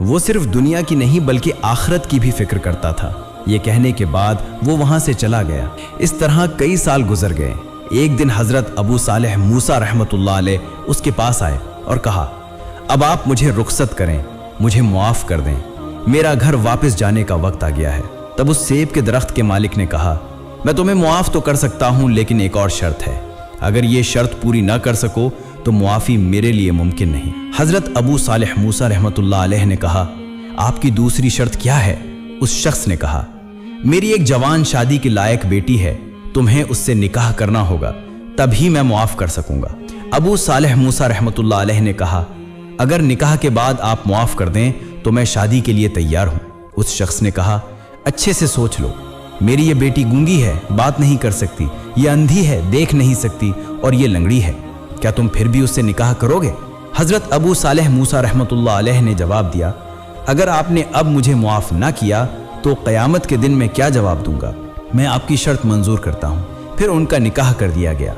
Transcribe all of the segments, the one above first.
وہ صرف دنیا کی نہیں بلکہ آخرت کی بھی فکر کرتا تھا۔ یہ کہنے کے بعد وہ وہاں سے چلا گیا۔ اس طرح کئی سال گزر گئے۔ ایک دن حضرت ابو صالح موسیٰ رحمۃ اللہ علیہ اس کے پاس آئے اور کہا، اب آپ مجھے رخصت کریں، مجھے معاف کر دیں، میرا گھر واپس جانے کا وقت آ گیا ہے۔ تب اس سیب کے درخت کے مالک نے کہا، میں تمہیں معاف تو کر سکتا ہوں، لیکن ایک اور شرط ہے، اگر یہ شرط پوری نہ کر سکو تو معافی میرے لیے ممکن نہیں۔ حضرت ابو صالح موسیٰ رحمۃ اللہ علیہ نے کہا، آپ کی دوسری شرط کیا ہے؟ اس شخص نے کہا، میری ایک جوان شادی کے لائق بیٹی ہے، تمہیں اس سے نکاح کرنا ہوگا، تبھی میں معاف کر سکوں گا۔ ابو صالح موسیٰ رحمۃ اللہ علیہ نے کہا، اگر نکاح کے بعد آپ معاف کر دیں تو میں شادی کے لیے تیار ہوں۔ اس شخص نے کہا، اچھے سے سوچ لو، میری یہ بیٹی گونگی ہے، بات نہیں کر سکتی، یہ اندھی ہے، دیکھ نہیں سکتی، اور یہ لنگڑی ہے، کیا تم پھر بھی اس سے نکاح کرو گے؟ حضرت ابو صالح موسیٰ رحمۃ اللہ علیہ نے جواب دیا، اگر آپ نے اب مجھے معاف نہ کیا تو قیامت کے دن میں کیا جواب دوں گا؟ میں آپ کی شرط منظور کرتا ہوں۔ پھر ان کا نکاح کر دیا گیا۔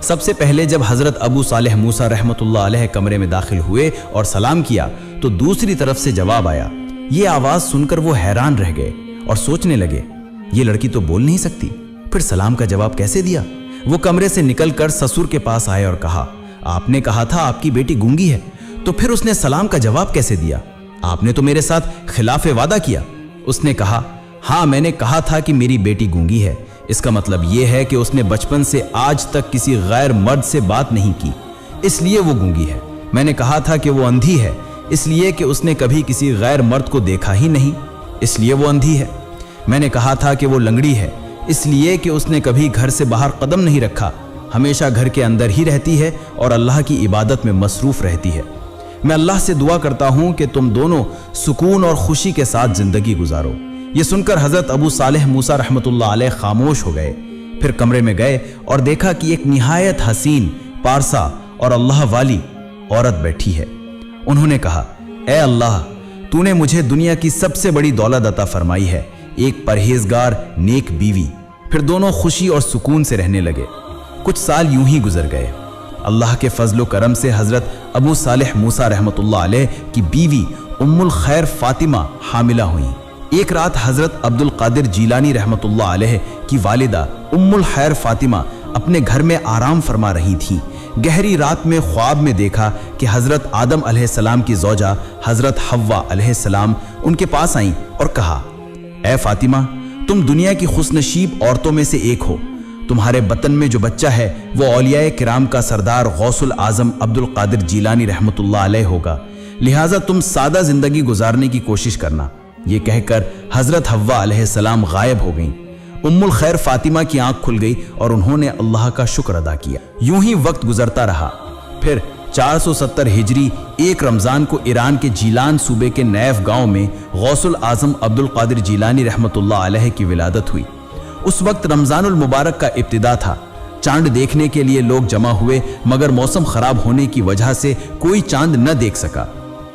سب سے پہلے جب حضرت ابو صالح موسیٰ رحمۃ اللہ علیہ کمرے میں داخل ہوئے اور سلام کیا تو دوسری طرف سے جواب آیا۔ یہ آواز سن کر وہ حیران رہ گئے اور سوچنے لگے، یہ لڑکی تو بول نہیں سکتی، پھر سلام کا جواب کیسے دیا؟ وہ کمرے سے نکل کر سسر کے پاس آئے اور کہا، آپ نے کہا تھا آپ کی بیٹی گونگی ہے، تو پھر اس نے سلام کا جواب کیسے دیا؟ آپ نے تو میرے ساتھ خلاف وعدہ کیا۔ اس نے کہا، ہاں میں نے کہا تھا کہ میری بیٹی گونگی ہے، اس کا مطلب یہ ہے کہ اس نے بچپن سے آج تک کسی غیر مرد سے بات نہیں کی، اس لیے وہ گونگی ہے۔ میں نے کہا تھا کہ وہ اندھی ہے، اس لیے کہ اس نے کبھی کسی غیر مرد کو دیکھا ہی نہیں، اس لیے وہ اندھی ہے۔ میں نے کہا تھا کہ وہ لنگڑی ہے، اس لیے کہ اس نے کبھی گھر سے باہر قدم نہیں رکھا، ہمیشہ گھر کے اندر ہی رہتی ہے اور اللہ کی عبادت میں مصروف رہتی ہے۔ میں اللہ سے دعا کرتا ہوں کہ تم دونوں سکون اور خوشی کے ساتھ زندگی گزارو۔ یہ سن کر حضرت ابو صالح موسیٰ رحمۃ اللہ علیہ خاموش ہو گئے۔ پھر کمرے میں گئے اور دیکھا کہ ایک نہایت حسین، پارسا اور اللہ والی عورت بیٹھی ہے۔ انہوں نے کہا، اے اللہ، تو نے مجھے دنیا کی سب سے بڑی دولت عطا فرمائی ہے، ایک پرہیزگار نیک بیوی۔ پھر دونوں خوشی اور سکون سے رہنے لگے۔ کچھ سال یوں ہی گزر گئے۔ اللہ کے فضل و کرم سے حضرت ابو صالح موسیٰ رحمۃ اللہ علیہ کی بیوی ام الخیر فاطمہ حاملہ ہوئیں۔ ایک رات حضرت عبد القادر جیلانی رحمۃ اللہ علیہ کی والدہ ام الخیر فاطمہ اپنے گھر میں آرام فرما رہی تھیں۔ گہری رات میں خواب میں دیکھا کہ حضرت آدم علیہ السلام کی زوجہ حضرت حوا علیہ السلام ان کے پاس آئیں اور کہا، اے فاطمہ، تم دنیا کی خوش نصیب عورتوں میں سے ایک ہو، تمہارے بطن میں جو بچہ ہے وہ اولیاء کرام کا سردار غوث العظم عبد القادر جیلانی رحمۃ اللہ علیہ ہوگا، لہٰذا تم سادہ زندگی گزارنے کی کوشش کرنا۔ یہ کہہ کر حضرت حوا علیہ السلام غائب ہو گئیں۔ ام الخیر فاطمہ کی آنکھ کھل گئی اور انہوں نے اللہ کا شکر ادا کیا۔ یوں ہی وقت گزرتا رہا۔ پھر 470 ہجری ایک رمضان کو ایران کے جیلان صوبے کے نیف گاؤں میں غوث العظم عبد القادر جیلانی رحمۃ اللہ علیہ کی ولادت ہوئی۔ اس وقت رمضان المبارک کا ابتدا تھا۔ چاند دیکھنے کے لیے لوگ جمع ہوئے، مگر موسم خراب ہونے کی وجہ سے کوئی چاند نہ دیکھ سکا۔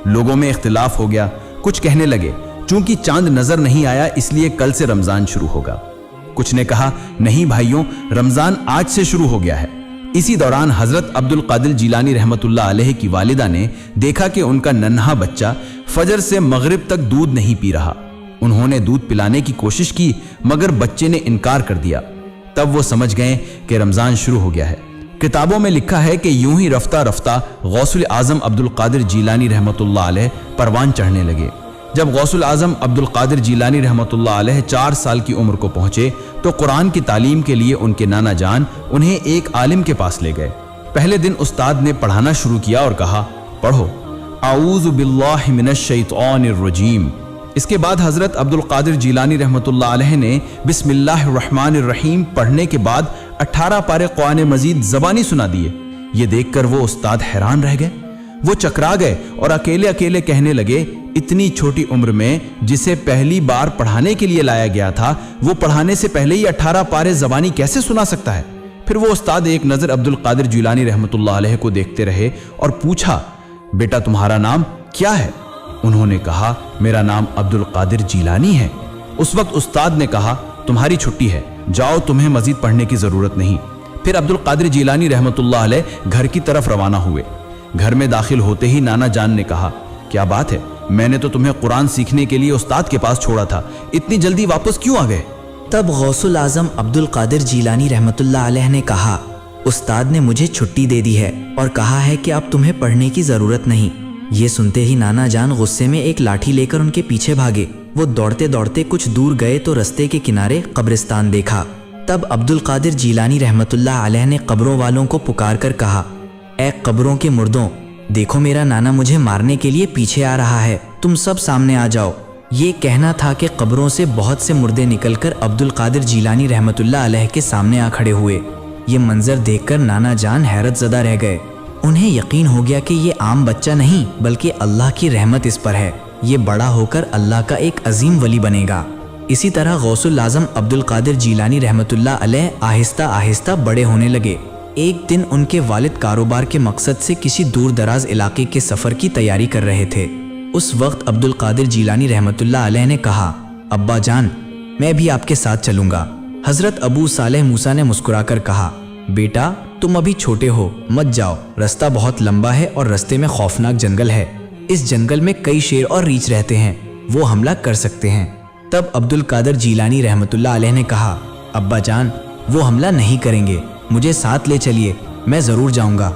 لوگوں میں اختلاف ہو گیا۔ کچھ کہنے لگے، چونکہ چاند نظر نہیں آیا اس لیے کل سے رمضان شروع ہوگا۔ کچھ نے کہا، نہیں بھائیوں، رمضان آج سے شروع ہو گیا ہے۔ اسی دوران حضرت عبد القادر جیلانی رحمۃ اللہ علیہ کی والدہ نے دیکھا کہ ان کا ننھا بچہ فجر سے مغرب تک دودھ نہیں پی رہا۔ انہوں نے دودھ پلانے کی کوشش کی مگر بچے نے انکار کر دیا۔ تب وہ سمجھ گئے کہ رمضان شروع ہو گیا ہے۔ کتابوں میں لکھا ہے کہ یوں ہی رفتہ رفتہ غوث العظم عبد القادر جیلانی رحمۃ اللہ علیہ پروان چڑھنے لگے۔ جب غوث العظم عبد القادر جیلانی رحمۃ اللہ علیہ 4 سال کی عمر کو پہنچے تو قرآن کی تعلیم کے لیے ان کے نانا جان انہیں ایک عالم کے پاس لے گئے۔ پہلے دن استاد نے پڑھانا شروع کیا اور کہا، پڑھو اعوذ باللہ من الشیطان الرجیم۔ اس کے بعد حضرت عبد القادر جیلانی رحمۃ اللہ علیہ نے بسم اللہ الرحمن الرحیم پڑھنے کے بعد 18 پارے قرآن مجید زبانی سنا دیے۔ یہ دیکھ کر وہ استاد حیران رہ گئے۔ وہ چکرا گئے اور اکیلے اکیلے کہنے لگے، اتنی چھوٹی عمر میں جسے پہلی بار پڑھانے کے لیے لایا گیا تھا وہ پڑھانے سے پہلے ہی 18 پارے زبانی کیسے سنا سکتا ہے؟ پھر وہ استاد ایک نظر عبد القادر جیلانی رحمۃ اللہ علیہ کو دیکھتے رہے اور پوچھا، بیٹا تمہارا نام کیا ہے؟ انہوں نے کہا، میرا نام عبد القادر جیلانی ہے۔ اس وقت استاد نے کہا، تمہاری چھٹی ہے، جاؤ، تمہیں مزید پڑھنے کی ضرورت نہیں۔ پھر عبد القادر جیلانی رحمۃ اللہ علیہ گھر کی طرف روانہ ہوئے۔ گھر میں داخل ہوتے ہی نانا جان نے کہا، کیا بات ہے، میں نے تو تمہیں قرآن سیکھنے کے لیے استاد کے پاس چھوڑا تھا، اتنی جلدی واپس کیوں آ گئے؟ تب غوث الاعظم عبد القادر جیلانی رحمۃ اللہ علیہ نے کہا، استاد نے مجھے چھٹی دے دی ہے اور کہا ہے کہ اب تمہیں پڑھنے کی ضرورت نہیں۔ یہ سنتے ہی نانا جان غصے میں ایک لاٹھی لے کر ان کے پیچھے بھاگے۔ وہ دوڑتے دوڑتے کچھ دور گئے تو رستے کے کنارے قبرستان دیکھا۔ تب عبد القادر جیلانی رحمۃ اللہ علیہ نے قبروں والوں کو پکار کر کہا، اے قبروں کے مردوں، دیکھو میرا نانا مجھے مارنے کے لیے پیچھے آ رہا ہے، تم سب سامنے آ جاؤ۔ یہ کہنا تھا کہ قبروں سے بہت سے مردے نکل کر عبد القادر جیلانی رحمۃ اللہ علیہ کے سامنے آ کھڑے ہوئے۔ یہ منظر دیکھ کر نانا جان حیرت زدہ رہ گئے۔ انہیں یقین ہو گیا کہ یہ عام بچہ نہیں بلکہ اللہ کی رحمت اس پر ہے، یہ بڑا ہو کر اللہ کا ایک عظیم ولی بنے گا۔ اسی طرح غوث الاعظم عبد القادر جیلانی رحمۃ اللہ علیہ آہستہ آہستہ بڑے ہونے لگے۔ ایک دن ان کے والد کاروبار کے مقصد سے کسی دور دراز علاقے کے سفر کی تیاری کر رہے تھے۔ اس وقت عبد القادر جیلانی رحمۃ اللہ علیہ نے کہا، ابا جان میں بھی آپ کے ساتھ چلوں گا۔ حضرت ابو صالح موسیٰ نے مسکرا کر کہا، بیٹا تم ابھی چھوٹے ہو، مت جاؤ، رستہ بہت لمبا ہے اور رستے میں خوفناک جنگل ہے۔ اس جنگل میں کئی شیر اور ریچھ رہتے ہیں، وہ حملہ کر سکتے ہیں۔ تب عبد القادر جیلانی رحمۃ اللہ علیہ نے کہا، ابا جان وہ حملہ نہیں کریں گے، مجھے ساتھ لے چلیے، میں ضرور جاؤں گا۔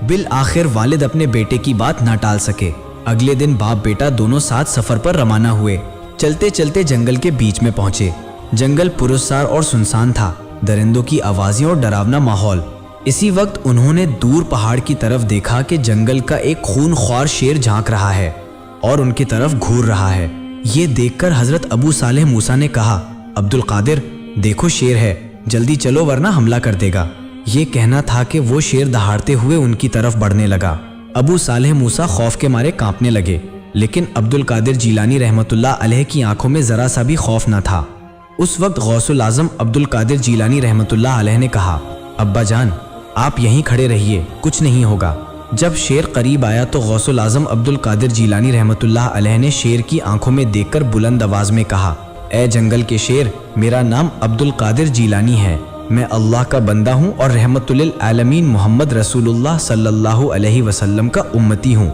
بالآخر والد اپنے بیٹے کی بات نہ ٹال سکے۔ اگلے دن باپ بیٹا دونوں ساتھ سفر پر روانہ ہوئے۔ چلتے چلتے جنگل کے بیچ میں پہنچے۔ جنگل پرسرار اور سنسان تھا، درندوں کی آوازیں اور ڈراونا ماحول۔ اسی وقت انہوں نے دور پہاڑ کی طرف دیکھا کہ جنگل کا ایک خون خوار شیر جھانک رہا ہے اور ان کی طرف گھور رہا ہے۔ یہ دیکھ کر حضرت ابو صالح موسیٰ نے کہا، عبد القادر دیکھو شیر ہے، جلدی چلو ورنہ حملہ کر دے گا۔ یہ کہنا تھا کہ وہ شیر دہاڑتے ہوئے ان کی طرف بڑھنے لگا۔ ابو صالح موسیٰ خوف کے مارے کانپنے لگے، لیکن عبد القادر جیلانی رحمۃ اللہ علیہ کی آنکھوں میں ذرا سا بھی خوف نہ تھا۔ اس وقت غوث الاعظم عبد القادر جیلانی رحمۃ اللہ علیہ نے کہا، ابا جان آپ یہیں کھڑے رہیے، کچھ نہیں ہوگا۔ جب شیر قریب آیا تو غوث الاعظم عبد القادر جیلانی رحمۃ اللہ علیہ نے شیر کی آنکھوں میں دیکھ کر بلند آواز میں کہا، اے جنگل کے شیر، میرا نام عبد القادر جیلانی ہے، میں اللہ کا بندہ ہوں اور رحمت للعالمین محمد رسول اللہ صلی اللہ علیہ وسلم کا امتی ہوں۔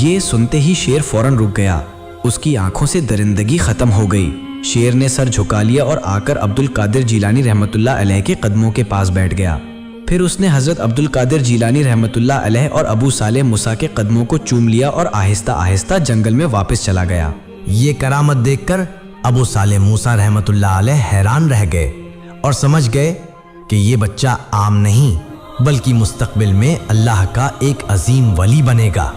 یہ سنتے ہی شیر فوراً رک گیا، اس کی آنکھوں سے درندگی ختم ہو گئی۔ شیر نے سر جھکا لیا اور آ کر عبد القادر جیلانی رحمۃ اللہ علیہ کے قدموں کے پاس بیٹھ گیا۔ پھر اس نے حضرت عبد القادر جیلانی رحمۃ اللہ علیہ اور ابو صالح موسیٰ کے قدموں کو چوم لیا اور آہستہ آہستہ جنگل میں واپس چلا گیا۔ یہ کرامت دیکھ کر ابو صالح موسیٰ رحمۃ اللہ علیہ حیران رہ گئے اور سمجھ گئے کہ یہ بچہ عام نہیں بلکہ مستقبل میں اللہ کا ایک عظیم ولی بنے گا۔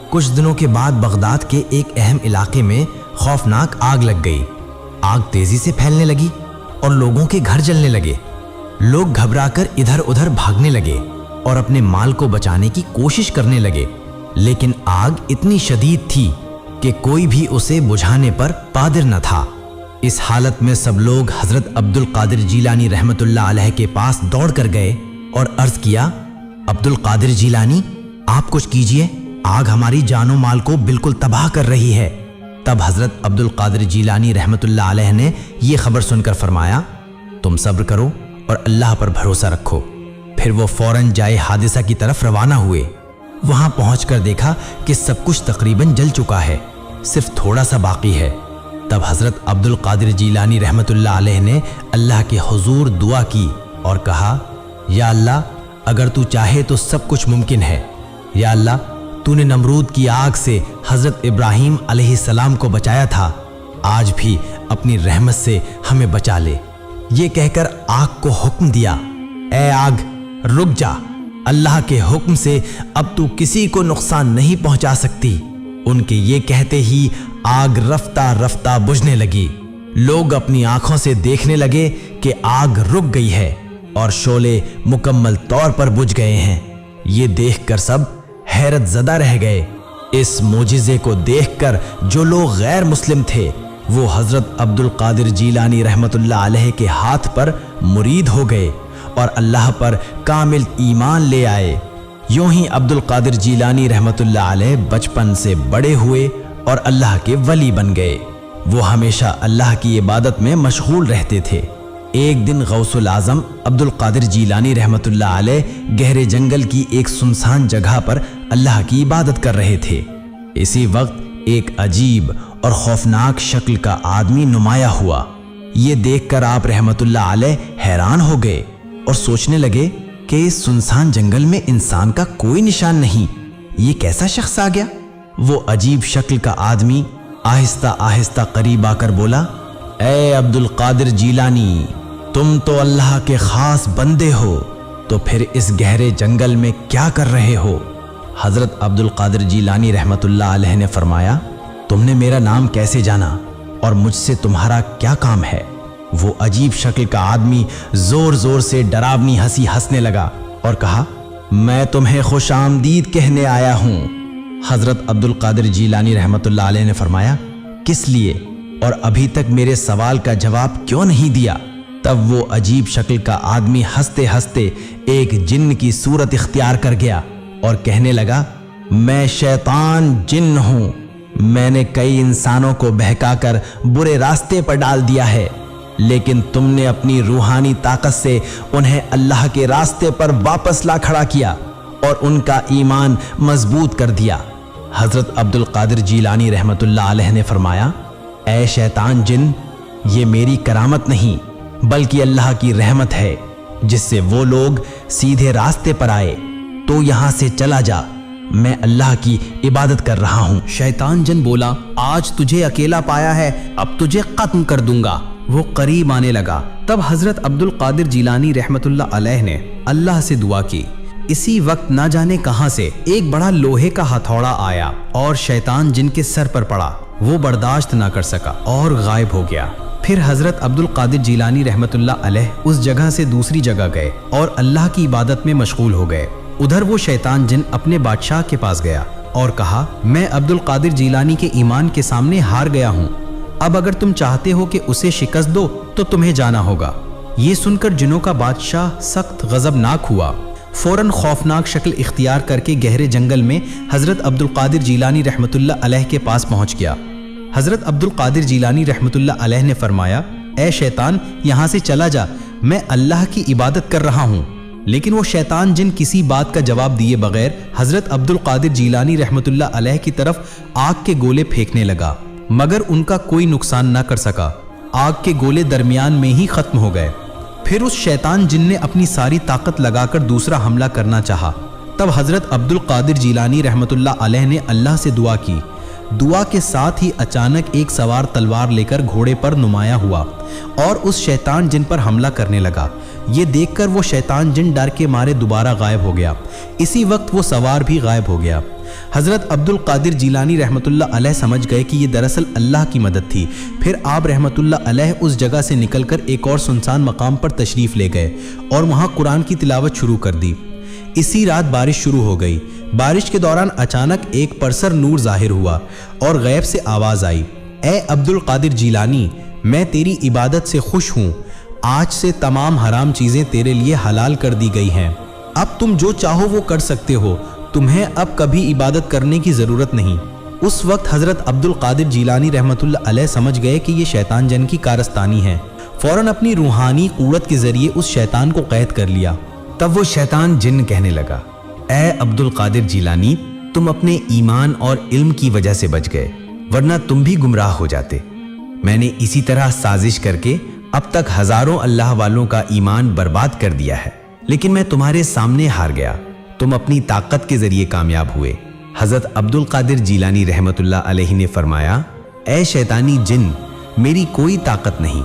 کچھ دنوں کے بعد بغداد کے ایک اہم علاقے میں خوفناک آگ لگ گئی۔ آگ تیزی سے پھیلنے لگی اور لوگوں کے گھر جلنے لگے۔ لوگ گھبرا کر ادھر ادھر بھاگنے لگے اور اپنے مال کو بچانے کی کوشش کرنے لگے، لیکن آگ اتنی شدید تھی کہ کوئی بھی اسے بجھانے پر قادر نہ تھا۔ اس حالت میں سب لوگ حضرت عبد القادر جیلانی رحمۃ اللہ علیہ کے پاس دوڑ کر گئے اور عرض کیا، عبد القادر جیلانی آپ کچھ کیجئے، آگ ہماری جان و مال کو بالکل تباہ کر رہی ہے۔ تب حضرت عبد القادر جیلانی رحمۃ اللہ علیہ نے یہ خبر سن کر فرمایا، تم صبر کرو اور اللہ پر بھروسہ رکھو۔ پھر وہ فوراً جائے حادثہ کی طرف روانہ ہوئے۔ وہاں پہنچ کر دیکھا کہ سب کچھ تقریباً جل چکا ہے، صرف تھوڑا سا باقی ہے۔ تب حضرت عبد القادر جیلانی رحمۃ اللہ علیہ نے اللہ کے حضور دعا کی اور کہا، یا اللہ اگر تو چاہے تو سب کچھ ممکن ہے۔ یا اللہ تو نے نمرود کی آگ سے حضرت ابراہیم علیہ السلام کو بچایا تھا، آج بھی اپنی رحمت سے ہمیں بچا لے۔ یہ کہہ کر آگ کو حکم دیا، اے آگ رک جا، اللہ کے حکم سے اب تو کسی کو نقصان نہیں پہنچا سکتی۔ ان کے یہ کہتے ہی آگ رفتہ رفتہ بجھنے لگی۔ لوگ اپنی آنکھوں سے دیکھنے لگے کہ آگ رک گئی ہے اور شعلے مکمل طور پر بجھ گئے ہیں۔ یہ دیکھ کر سب حیرت زدہ رہ گئے۔ اس معجزے کو دیکھ کر جو لوگ غیر مسلم تھے وہ حضرت عبد القادر جیلانی رحمۃ اللہ علیہ کے ہاتھ پر مرید ہو گئے اور اللہ پر کامل ایمان لے آئے۔ یوں ہی عبد القادر جیلانی رحمۃ اللہ علیہ بچپن سے بڑے ہوئے اور اللہ کے ولی بن گئے۔ وہ ہمیشہ اللہ کی عبادت میں مشغول رہتے تھے۔ ایک دن غوث الاعظم عبد القادر جیلانی رحمۃ اللہ علیہ گہرے جنگل کی ایک سنسان جگہ پر اللہ کی عبادت کر رہے تھے۔ اسی وقت ایک عجیب اور خوفناک شکل کا آدمی نمایاں ہوا۔ یہ دیکھ کر آپ رحمت اللہ علیہ حیران ہو گئے اور سوچنے لگے کہ اس سنسان جنگل میں انسان کا کوئی نشان نہیں، یہ کیسا شخص آ گیا؟ وہ عجیب شکل کا آدمی آہستہ آہستہ قریب آ کر بولا، اے عبد القادر جیلانی، تم تو اللہ کے خاص بندے ہو، تو پھر اس گہرے جنگل میں کیا کر رہے ہو؟ حضرت عبد القادر جیلانی رحمت اللہ علیہ نے فرمایا، تم نے میرا نام کیسے جانا اور مجھ سے تمہارا کیا کام ہے؟ وہ عجیب شکل کا آدمی زور زور سے ڈراونی ہنسی ہنسنے لگا اور کہا، میں تمہیں خوش آمدید کہنے آیا ہوں۔ حضرت عبد القادر جیلانی رحمت اللہ علیہ نے فرمایا، کس لیے اور ابھی تک میرے سوال کا جواب کیوں نہیں دیا؟ تب وہ عجیب شکل کا آدمی ہنستے ہنستے ایک جن کی صورت اختیار کر گیا اور کہنے لگا، میں شیطان جن ہوں، میں نے کئی انسانوں کو بہکا کر برے راستے پر ڈال دیا ہے، لیکن تم نے اپنی روحانی طاقت سے انہیں اللہ کے راستے پر واپس لا کھڑا کیا اور ان کا ایمان مضبوط کر دیا۔ حضرت عبد القادر جیلانی رحمت اللہ علیہ نے فرمایا، اے شیطان جن، یہ میری کرامت نہیں بلکہ اللہ کی رحمت ہے، جس سے وہ لوگ سیدھے راستے پر آئے، تو یہاں سے چلا جا، میں اللہ کی عبادت کر رہا ہوں۔ شیطان جن بولا، آج تجھے اکیلا پایا ہے، اب تجھے ختم کر دوں گا۔ وہ قریب آنے لگا۔ تب حضرت عبد القادر جیلانی رحمت اللہ علیہ نے اللہ سے دعا کی۔ اسی وقت نہ جانے کہاں سے ایک بڑا لوہے کا ہتھوڑا آیا اور شیطان جن کے سر پر پڑا۔ وہ برداشت نہ کر سکا اور غائب ہو گیا۔ پھر حضرت عبد القادر جیلانی رحمت اللہ علیہ اس جگہ سے دوسری جگہ گئے اور اللہ کی عبادت میں مشغول ہو گئے۔ ادھر وہ شیطان جن اپنے بادشاہ کے پاس گیا اور کہا، میں عبد القادر جیلانی کے ایمان کے سامنے ہار گیا ہوں، اب اگر تم چاہتے ہو کہ اسے شکست دو تو تمہیں جانا ہوگا۔ یہ سن کر جنوں کا بادشاہ سخت غضبناک ہوا، فوراً خوفناک شکل اختیار کر کے گہرے جنگل میں حضرت عبد القادر جیلانی رحمت اللہ علیہ کے پاس پہنچ گیا۔ حضرت عبد القادر جیلانی رحمت اللہ علیہ نے فرمایا، اے شیطان، یہاں سے چلا جا، میں اللہ کی عبادت کر رہا ہوں۔ لیکن وہ شیطان جن کسی بات کا جواب دیے بغیر حضرت عبد القادر جیلانی رحمت اللہ علیہ کی طرف آگ کے گولے پھینکنے لگا، مگر ان کا کوئی نقصان نہ کر سکا۔ آگ کے گولے درمیان میں ہی ختم ہو گئے۔ پھر اس شیطان جن نے اپنی ساری طاقت لگا کر دوسرا حملہ کرنا چاہا۔ تب حضرت عبد القادر جیلانی رحمت اللہ علیہ نے اللہ سے دعا کی۔ دعا کے ساتھ ہی اچانک ایک سوار تلوار لے کر گھوڑے پر نمایاں ہوا اور اس شیطان جن پر حملہ کرنے لگا۔ یہ دیکھ کر وہ شیطان جن ڈر کے مارے دوبارہ غائب ہو گیا۔ اسی وقت وہ سوار بھی غائب ہو گیا۔ حضرت عبد القادر جیلانی رحمت اللہ علیہ سمجھ گئے کہ یہ دراصل اللہ کی مدد تھی۔ پھر آپ رحمت اللہ علیہ اس جگہ سے نکل کر ایک اور سنسان مقام پر تشریف لے گئے اور وہاں قرآن کی تلاوت شروع کر دی۔ اسی رات بارش شروع ہو گئی۔ بارش کے دوران اچانک ایک پرسر نور ظاہر ہوا اور غیب سے آواز آئی، اے عبد القادر جیلانی، میں تیری عبادت سے خوش ہوں، آج سے تمام حرام چیزیں تیرے لیے حلال کر دی گئی ہیں، اب تم جو چاہو وہ کر سکتے ہو، تمہیں اب کبھی عبادت کرنے کی ضرورت نہیں۔ اس وقت حضرت عبد القادر جیلانی رحمت اللہ علیہ سمجھ گئے کہ یہ شیطان جن کی کارستانی ہے۔ فوراً اپنی روحانی قوت کے ذریعے اس شیطان کو قید کر لیا۔ تب وہ شیطان جن کہنے لگا، اے عبد القادر جیلانی، تم اپنے ایمان اور علم کی وجہ سے بچ گئے، ورنہ تم بھی گمراہ ہو جاتے۔ میں نے اسی طرح سازش کر کے اب تک ہزاروں اللہ والوں کا ایمان برباد کر دیا ہے، لیکن میں تمہارے سامنے ہار گیا، تم اپنی طاقت کے ذریعے کامیاب ہوئے۔ حضرت عبد القادر جیلانی رحمت اللہ علیہ نے فرمایا، اے شیطانی جن، میری کوئی طاقت نہیں،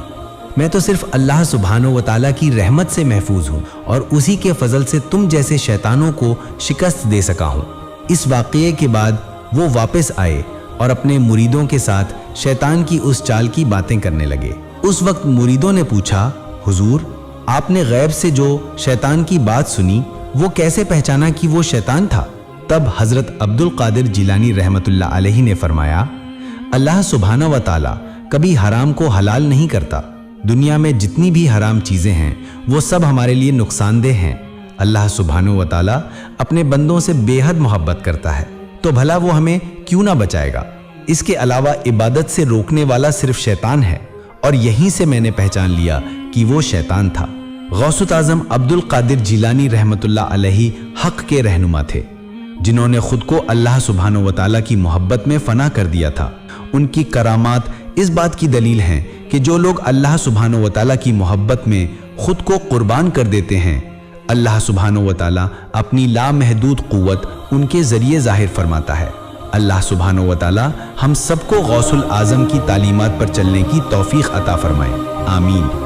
میں تو صرف اللہ سبحانہ و تعالیٰ کی رحمت سے محفوظ ہوں اور اسی کے فضل سے تم جیسے شیطانوں کو شکست دے سکا ہوں۔ اس واقعے کے بعد وہ واپس آئے اور اپنے مریدوں کے ساتھ شیطان کی اس چال کی باتیں کرنے لگے۔ اس وقت مریدوں نے پوچھا، حضور، آپ نے غیب سے جو شیطان کی بات سنی وہ کیسے پہچانا کہ وہ شیطان تھا؟ تب حضرت عبد القادر جیلانی رحمت اللہ علیہ نے فرمایا، اللہ سبحانہ و تعالیٰ کبھی حرام کو حلال نہیں کرتا، دنیا میں جتنی بھی حرام چیزیں ہیں وہ سب ہمارے لیے نقصان دہ ہیں۔ اللہ سبحانہ و تعالیٰ اپنے بندوں سے بے حد محبت کرتا ہے، تو بھلا وہ ہمیں کیوں نہ بچائے گا؟ اس کے علاوہ عبادت سے روکنے والا صرف شیطان ہے، اور یہیں سے میں نے پہچان لیا کہ وہ شیطان تھا۔ غوث اعظم عبد القادر جیلانی رحمت اللہ علیہ حق کے رہنما تھے۔ جنہوں نے خود کو اللہ سبحانہ و تعالیٰ کی محبت میں فنا کر دیا تھا۔ ان کی کرامات اس بات کی دلیل ہیں کہ جو لوگ اللہ سبحانہ و تعالیٰ کی محبت میں خود کو قربان کر دیتے ہیں، اللہ سبحانہ و تعالیٰ اپنی لامحدود قوت ان کے ذریعے ظاہر فرماتا ہے۔ اللہ سبحانہ و تعالیٰ ہم سب کو غوث العظم کی تعلیمات پر چلنے کی توفیق عطا فرمائے، آمین۔